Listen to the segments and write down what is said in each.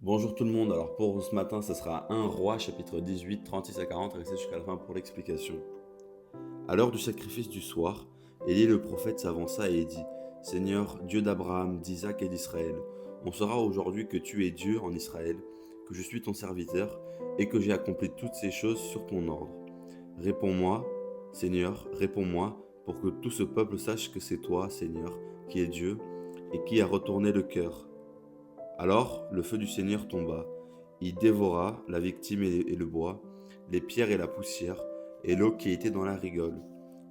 Bonjour tout le monde, alors pour ce matin, ce sera 1 Roi, chapitre 18, 36 à 40, restez jusqu'à la fin pour l'explication. À l'heure du sacrifice du soir, Élie le prophète s'avança et dit, Seigneur, Dieu d'Abraham, d'Isaac et d'Israël, on saura aujourd'hui que tu es Dieu en Israël, que je suis ton serviteur, et que j'ai accompli toutes ces choses sur ton ordre. Réponds-moi, Seigneur, réponds-moi, pour que tout ce peuple sache que c'est toi, Seigneur, qui es Dieu, et qui a retourné le cœur. Alors le feu du Seigneur tomba, il dévora la victime et le bois, les pierres et la poussière, et l'eau qui était dans la rigole.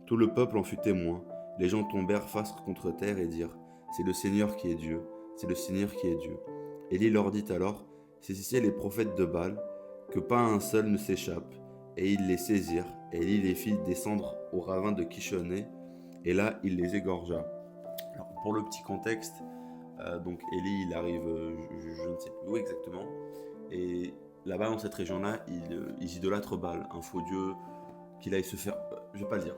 Tout le peuple en fut témoin, les gens tombèrent face contre terre et dirent, c'est le Seigneur qui est Dieu, c'est le Seigneur qui est Dieu. Élie leur dit alors, saisissez les prophètes de Baal, que pas un seul ne s'échappe. Et ils les saisirent, et Élie les fit descendre au ravin de Kishonné, et là il les égorgea. Alors, pour le petit contexte, donc Élie, il arrive, je ne sais plus où exactement, et là-bas dans cette région-là, ils idolâtrent Baal, un faux dieu qu'il aille se faire, je vais pas le dire.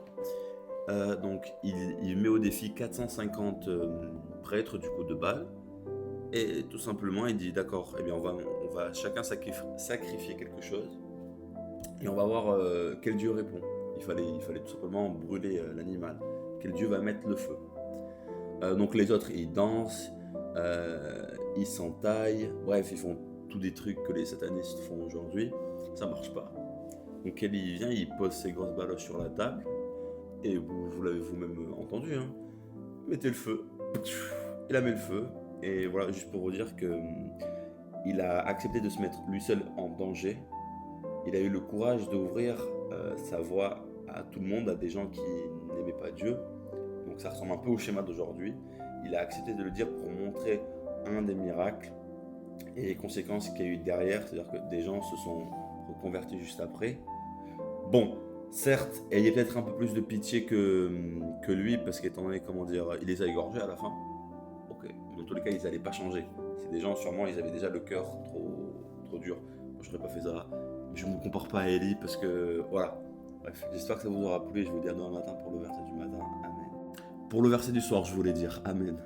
Donc il met au défi 450 prêtres du coup de Baal, et tout simplement il dit d'accord, eh bien on va chacun sacrifier quelque chose, et on va voir quel dieu répond. Il fallait tout simplement brûler l'animal, quel dieu va mettre le feu. Donc les autres, ils dansent, ils s'entaillent, bref, ils font tous des trucs que les satanistes font aujourd'hui. Ça marche pas. Donc Kelly il vient, il pose ses grosses baloches sur la table, et vous l'avez vous-même entendu, hein. Mettez le feu. Il a mis le feu, et voilà, juste pour vous dire que il a accepté de se mettre lui seul en danger. Il a eu le courage d'ouvrir sa voie à tout le monde, à des gens qui n'aimaient pas Dieu. Donc ça ressemble un peu au schéma d'aujourd'hui. Il a accepté de le dire pour montrer un des miracles et les conséquences qu'il y a eu derrière, c'est-à-dire que des gens se sont reconvertis juste après. Bon, certes, ayez peut-être un peu plus de pitié que lui, parce qu'étant donné, comment dire, il les a égorgés à la fin. Ok, dans tous les cas, ils n'allaient pas changer. C'est des gens, sûrement, ils avaient déjà le cœur trop dur. Moi, je n'aurais pas fait ça. Je ne me compare pas à Ellie parce que, voilà. Bref, j'espère que ça vous aura plu et je vous dis à demain matin pour le verset du matin. Amen. Pour le verset du soir, je voulais dire Amen.